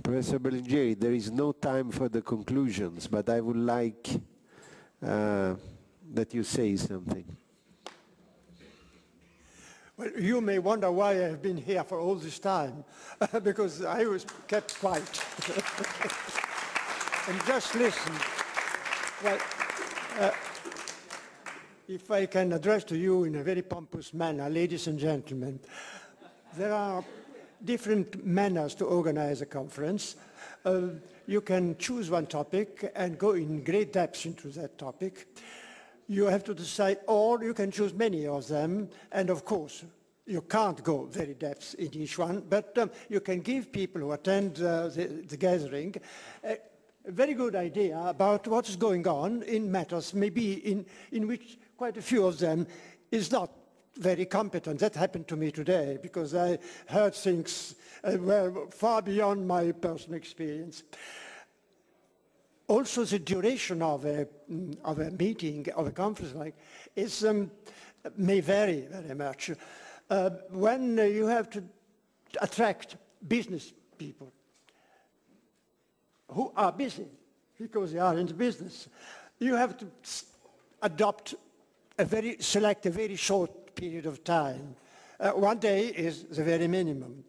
Professor Berlingieri, there is no time for the conclusions, but I would like that you say something. Well, you may wonder why I have been here for all this time, because I was kept quiet. And just listen. Well, if I can address to you in a very pompous manner, ladies and gentlemen, there are different manners to organize a conference. You can choose one topic and go in great depth into that topic. You have to decide, or you can choose many of them, and of course, you can't go very depth in each one, but you can give people who attend the gathering a very good idea about what's going on in matters, maybe in which quite a few of them is not very competent. That happened to me today, because I heard things were far beyond my personal experience. Also, the duration of a meeting, of a conference like is may vary very much. When you have to attract business people who are busy because they are in the business, you have to adopt select a very short period of time. One day is the very minimum.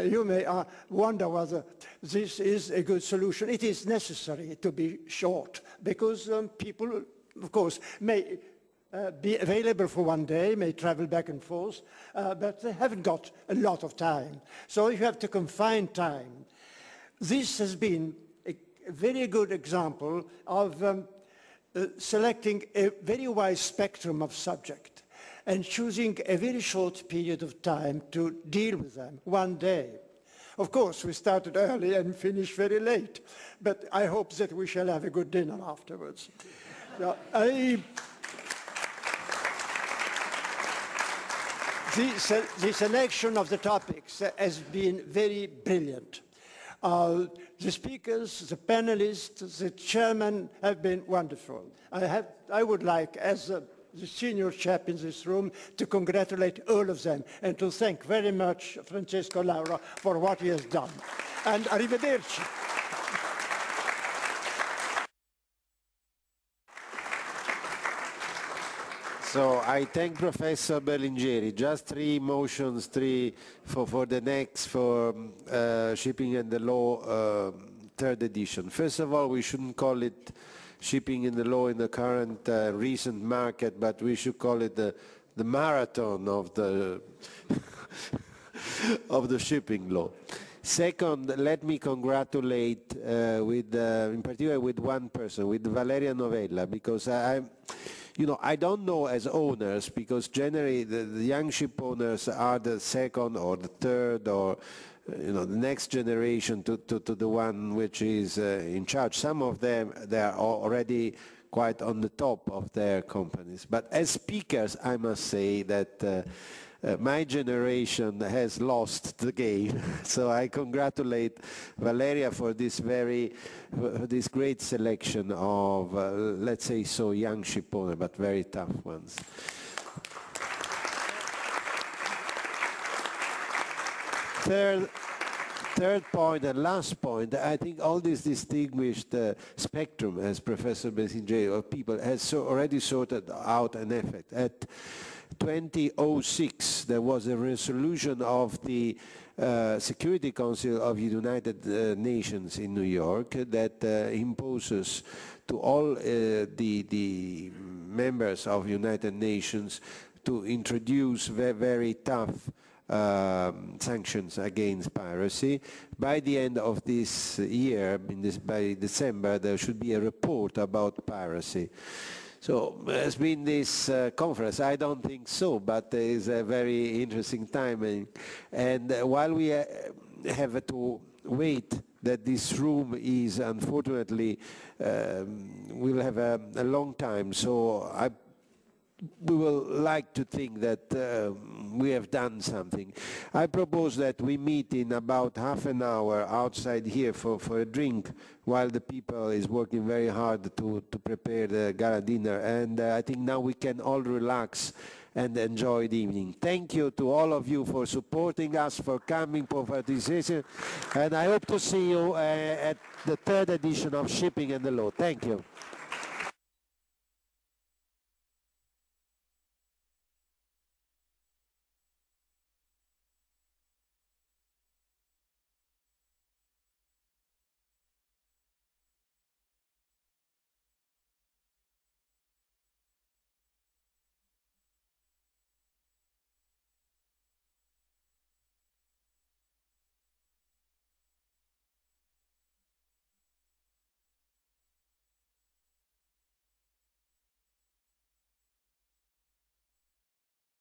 You may wonder whether this is a good solution. It is necessary to be short, because people, of course, may be available for one day, may travel back and forth, but they haven't got a lot of time. So you have to confine time. This has been a very good example of selecting a very wide spectrum of subject and choosing a very short period of time to deal with them, one day. Of course, we started early and finished very late, but I hope that we shall have a good dinner afterwards. So the selection of the topics has been very brilliant. The speakers, the panelists, the chairman have been wonderful. I would like, as the senior chap in this room, to congratulate all of them and to thank very much Francesco Lauro for what he has done. And arrivederci. So I thank Professor Berlingieri. Just three motions, for the next, for Shipping and the Law, third edition. First of all, we shouldn't call it Shipping and the Law in the current recent market, but we should call it the marathon of the of the shipping law. Second, let me congratulate in particular with one person, with Valeria Novella, because I don't know as owners, because generally the young ship owners are the second or the third or the next generation to the one which is in charge. Some of them, they are already quite on the top of their companies. But as speakers, I must say that my generation has lost the game. So I congratulate Valeria for this this great selection of, let's say so, young ship owners, but very tough ones. Third point and last point, I think all this distinguished spectrum, as Professor Berlingieri, of people has already sorted out an effect. At 2006, there was a resolution of the Security Council of the United Nations in New York that imposes to all the members of United Nations to introduce very tough sanctions against piracy. By the end of this year, by December, there should be a report about piracy. So there's been this conference. I don't think so, but it is a very interesting timing. And while we have to wait that this room is, unfortunately, will have a long time, so we will like to think that we have done something. I propose that we meet in about half an hour outside here for a drink while the people is working very hard to prepare the gala dinner. And I think now we can all relax and enjoy the evening. Thank you to all of you for supporting us, for coming, for participation, and I hope to see you at the third edition of Shipping and the Law. Thank you.